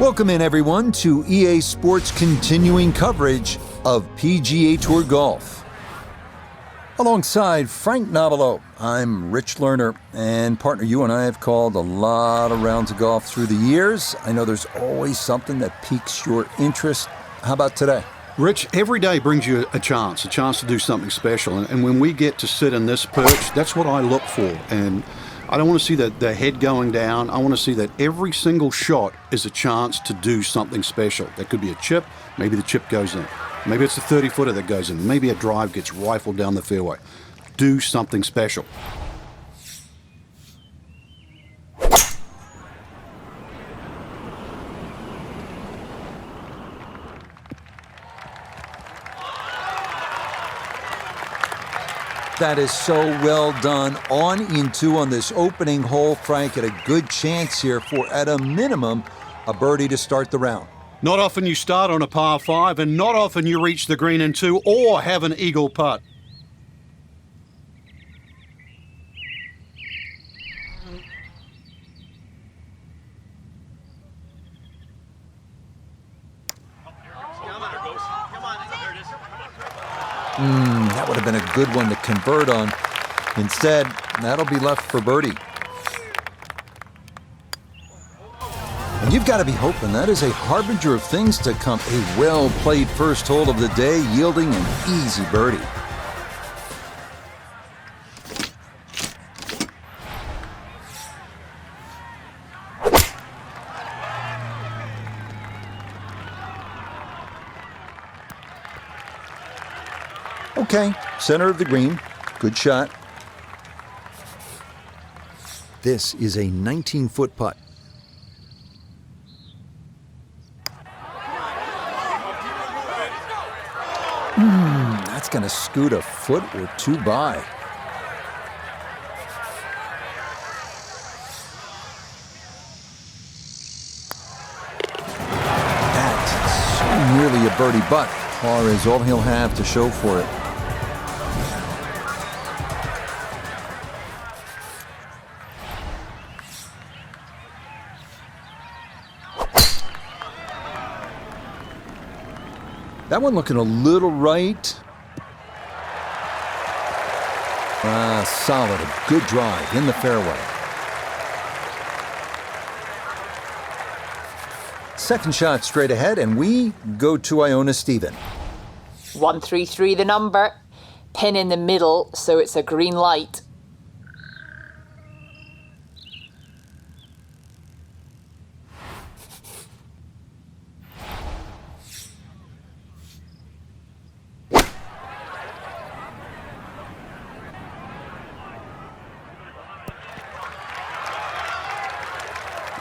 Welcome in, everyone, to EA Sports' continuing coverage of PGA Tour Golf. Alongside Frank Nobilo, I'm Rich Lerner, and partner, you and I have called a lot of rounds of golf through the years. I know there's always something that piques your interest. How about today? Rich, every day brings you a chance to do something special. And when we get to sit in this perch, that's what I look for. And I don't want to see the head going down. I want to see that every single shot is a chance to do something special. That could be a chip. Maybe the chip goes in. Maybe it's a 30-footer that goes in. Maybe a drive gets rifled down the fairway. Do something special. That is so well done. On into on this opening hole, Frank, at a good chance here for, at a minimum, a birdie to start the round. Not often you start on a par 5, and not often you reach the green in 2 or have an eagle putt. That would have been a good one to convert on. Instead, that'll be left for birdie. And you've got to be hoping that is a harbinger of things to come. A well-played first hole of the day, yielding an easy birdie. Okay, center of the green. Good shot. This is a 19-foot putt. That's going to scoot a foot or two by. That's so nearly a birdie, but par is all he'll have to show for it. That one looking a little right. Solid, a good drive in the fairway. Second shot straight ahead, and we go to Iona Stephen. 133 the number, pin in the middle, so it's a green light.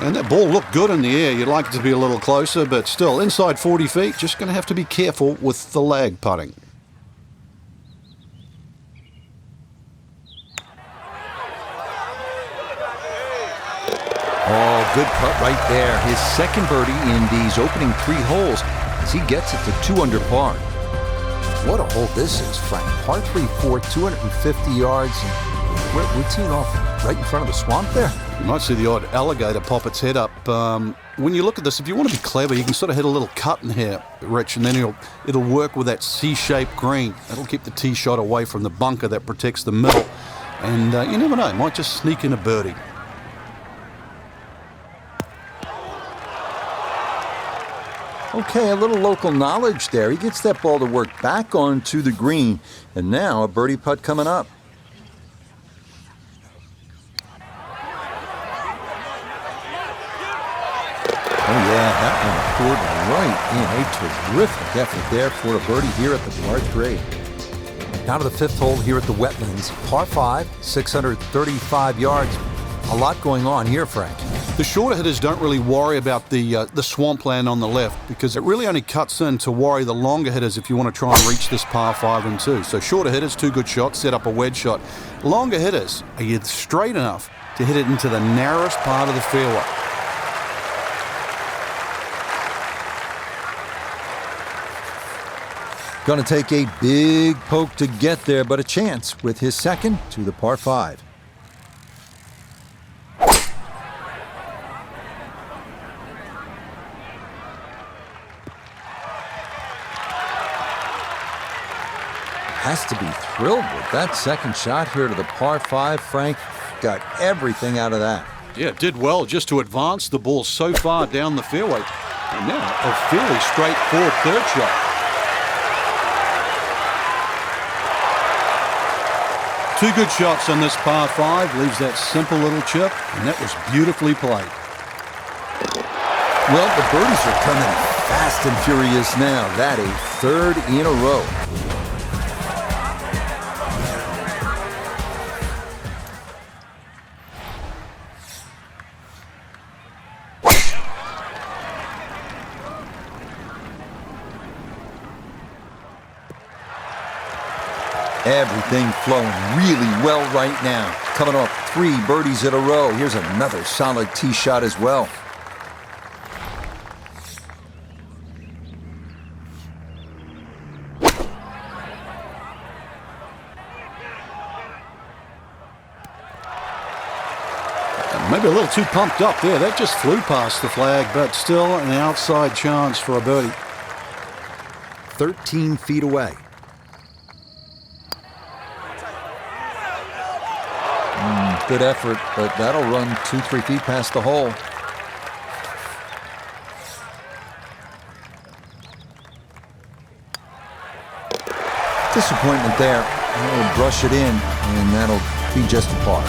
And that ball looked good in the air. You'd like it to be a little closer, but still, inside 40 feet, just going to have to be careful with the lag putting. Oh, good putt right there. His second birdie in these opening 3 holes as he gets it to 2 under par. What a hole this is, Frank. Par 3, 4, 250 yards. We're teeing off right in front of the swamp there. You might see the odd alligator pop its head up. When you look at this, if you want to be clever, you can sort of hit a little cut in here, Rich, and then it'll work with that C-shaped green. That'll keep the tee shot away from the bunker that protects the middle. And you never know, it might just sneak in a birdie. Okay, a little local knowledge there. He gets that ball to work back onto the green. And now a birdie putt coming up. Oh, yeah, that one poured right in. A terrific effort there for a birdie here at the large grade. Now to the 5th hole here at the Wetlands. Par 5, 635 yards. A lot going on here, Frank. The shorter hitters don't really worry about the swampland on the left because it really only cuts in to worry the longer hitters if you want to try and reach this par 5 and 2. So shorter hitters, 2 good shots, set up a wedge shot. Longer hitters, are you straight enough to hit it into the narrowest part of the fairway? Going to take a big poke to get there, but a chance with his second to the par 5. has to be thrilled with that second shot here to the par 5. Frank got everything out of that. Yeah, did well just to advance the ball so far down the fairway. And now a fairly straightforward third shot. Two good shots on this par 5, leaves that simple little chip, and that was beautifully played. Well, the birdies are coming fast and furious now. That a third in a row. Everything flowing really well right now. Coming off 3 birdies in a row. Here's another solid tee shot as well. Maybe a little too pumped up there. That just flew past the flag, but still an outside chance for a birdie. 13 feet away. Good effort, but that'll run 2-3 feet past the hole. Disappointment there. He'll brush it in, and that'll be just a par.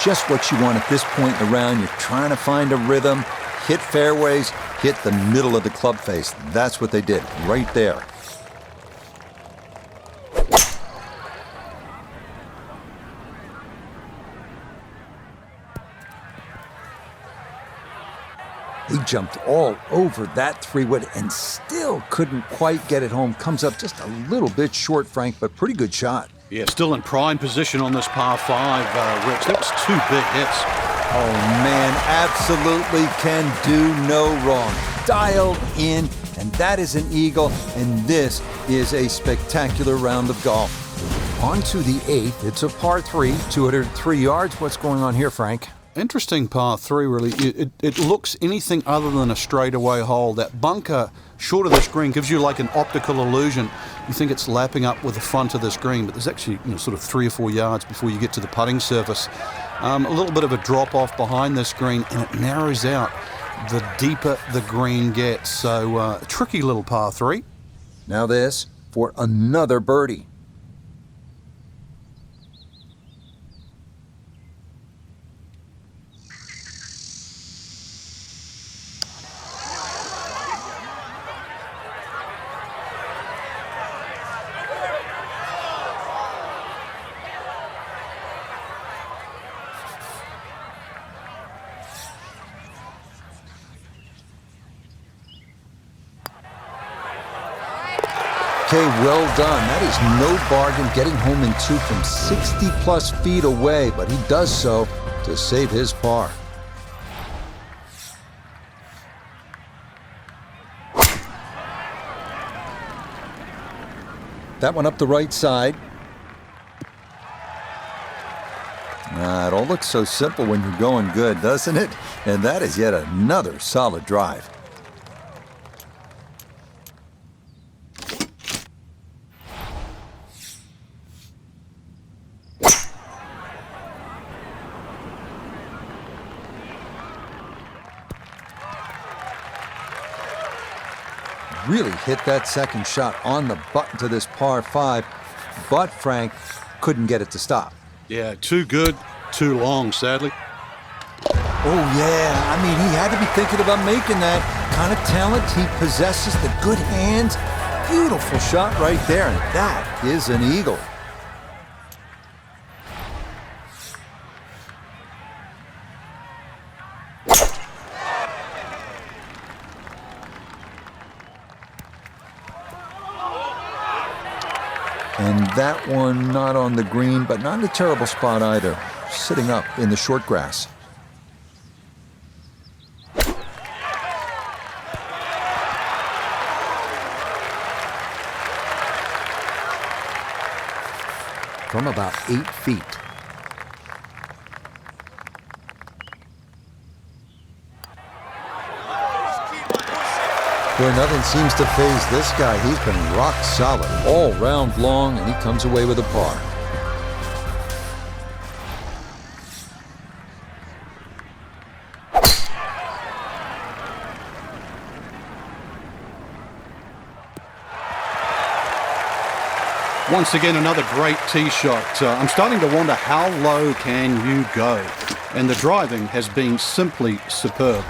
Just what you want at this point in the round. You're trying to find a rhythm, hit fairways, hit the middle of the club face. That's what they did right there. He jumped all over that 3-wood and still couldn't quite get it home. Comes up just a little bit short, Frank, but pretty good shot. Yeah, still in prime position on this par 5, Rich. That was 2 big hits. Oh, man, absolutely can do no wrong. Dialed in, and that is an eagle, and this is a spectacular round of golf. On to the 8th. It's a par 3, 203 yards. What's going on here, Frank? Interesting par 3, really. It looks anything other than a straightaway hole. That bunker short of this green gives you like an optical illusion. You think it's lapping up with the front of this green, but there's actually sort of 3 or 4 yards before you get to the putting surface. A little bit of a drop off behind this green, and it narrows out the deeper the green gets. So a tricky little par 3. Now this for another birdie. Okay, well done. That is no bargain, getting home in 2 from 60-plus feet away, but he does so to save his par. That one up the right side. It all looks so simple when you're going good, doesn't it? And that is yet another solid drive. Really hit that second shot on the button to this par 5, but Frank couldn't get it to stop. Yeah, too good, too long, sadly. Oh, yeah. I mean, he had to be thinking about making that kind of talent. He possesses the good hands. Beautiful shot right there, and that is an eagle. And that one not on the green, but not in a terrible spot either. Sitting up in the short grass. from about 8 feet. Boy, nothing seems to faze this guy. He's been rock solid all round long, and he comes away with a par. Once again, another great tee shot. I'm starting to wonder, how low can you go? And the driving has been simply superb.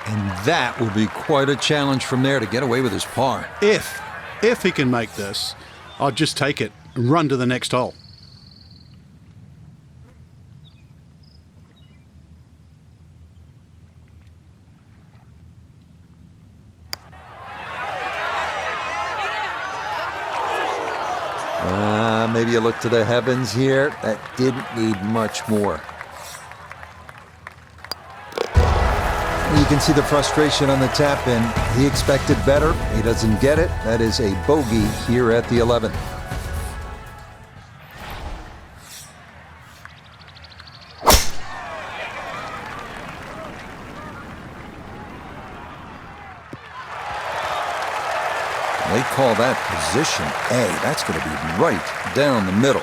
And that will be quite a challenge from there to get away with his par. If he can make this, I'll just take it and run to the next hole. Maybe you look to the heavens here. That didn't need much more. You can see the frustration on the tap in. He expected better. He doesn't get it. That is a bogey here at the 11th. They call that position A. That's going to be right down the middle.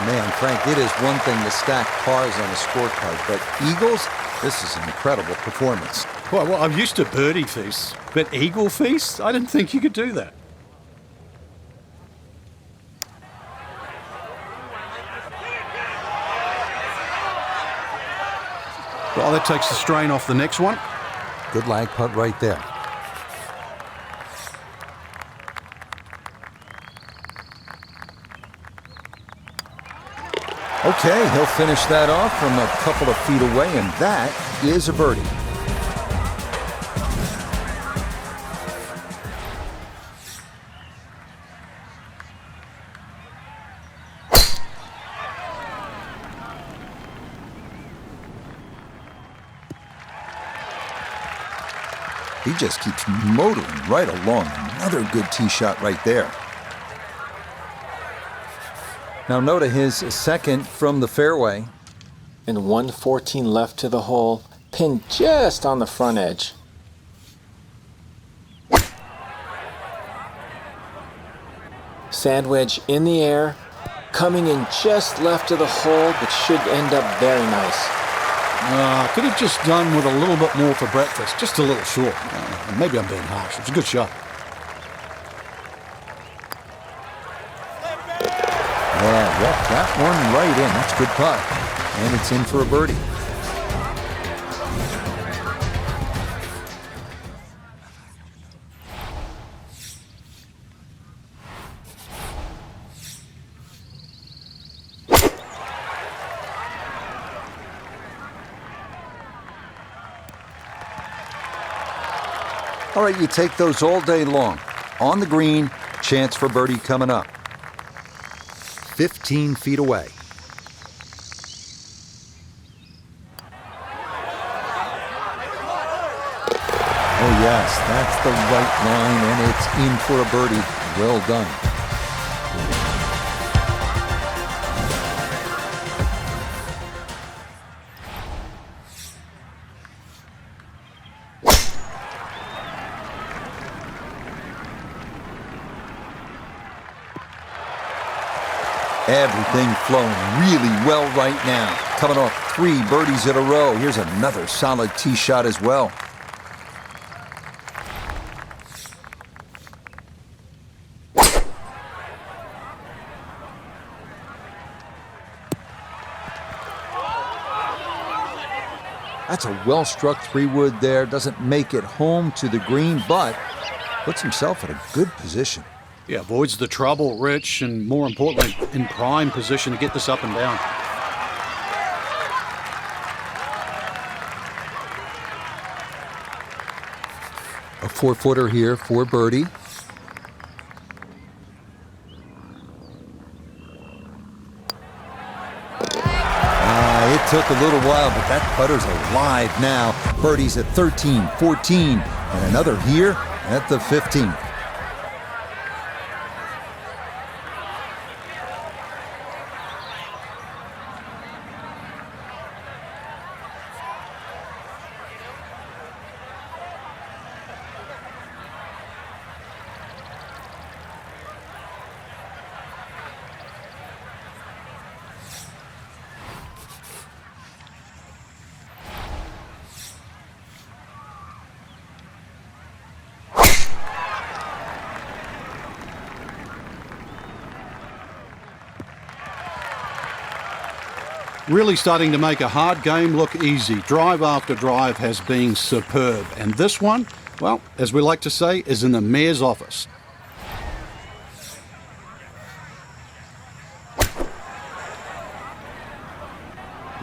Man, Frank, it is one thing to stack pars on a scorecard, but Eagles, this is an incredible performance. Well, I'm used to birdie feasts, but eagle feasts? I didn't think you could do that. Well, that takes the strain off the next one. Good lag putt right there. Okay, he'll finish that off from a couple of feet away, and that is a birdie. He just keeps motoring right along. Another good tee shot right there. Now Notah, his second from the fairway. And 114 left to the hole, pinned just on the front edge. Sand wedge in the air, coming in just left of the hole, but should end up very nice. Could have just done with a little bit more for breakfast, just a little short. Maybe I'm being harsh. It's a good shot. Yeah, walked that one right in. That's a good putt. And it's in for a birdie. All right, you take those all day long. On the green, chance for birdie coming up. 15 feet away. Oh yes, that's the right line, and it's in for a birdie. Well done. Everything flowing really well right now. Coming off 3 birdies in a row. Here's another solid tee shot as well. That's a well-struck 3-wood there. Doesn't make it home to the green, but puts himself in a good position. Yeah, avoids the trouble, Rich, and more importantly, in prime position to get this up and down. A 4-footer here for birdie. It took a little while, but that putter's alive now. Birdie's at 13, 14, and another here at the 15th. Really starting to make a hard game look easy. Drive after drive has been superb. And this one, well, as we like to say, is in the mayor's office.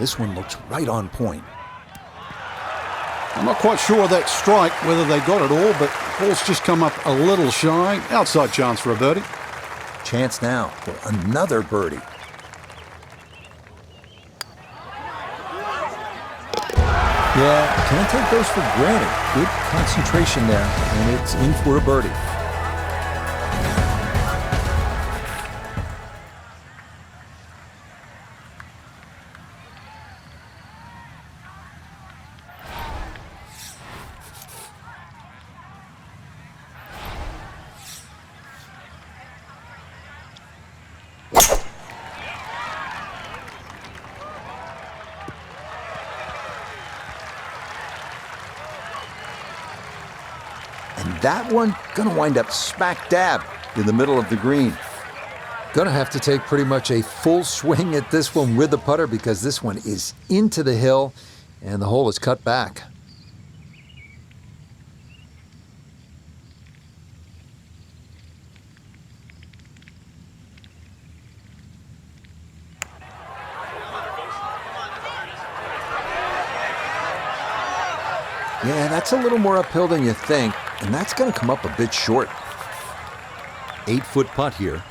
This one looks right on point. I'm not quite sure of that strike, whether they got it all, but ball's just come up a little shy. Outside chance for a birdie. Chance now for another birdie. Yeah, can't take those for granted. Good concentration there, and it's in for a birdie. And that one gonna wind up smack dab in the middle of the green. Gonna have to take pretty much a full swing at this one with the putter because this one is into the hill and the hole is cut back. Yeah, that's a little more uphill than you think, and that's going to come up a bit short. 8-foot putt here.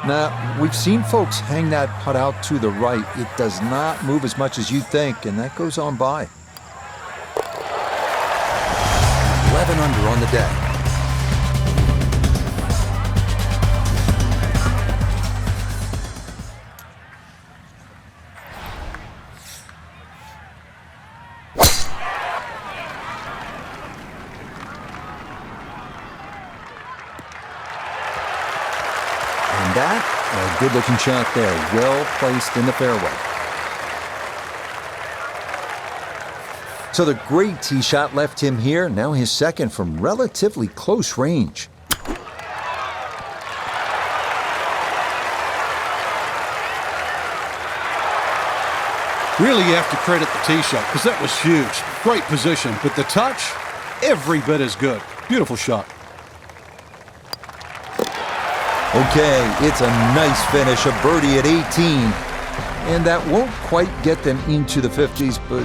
Now, we've seen folks hang that putt out to the right. It does not move as much as you think, and that goes on by. 11 under on the day. And that, a good-looking shot there, well placed in the fairway. So the great tee shot left him here, now his second from relatively close range. Really, you have to credit the tee shot because that was huge. Great position, but the touch, every bit as good. Beautiful shot. Okay, it's a nice finish, a birdie at 18. And that won't quite get them into the 50s, but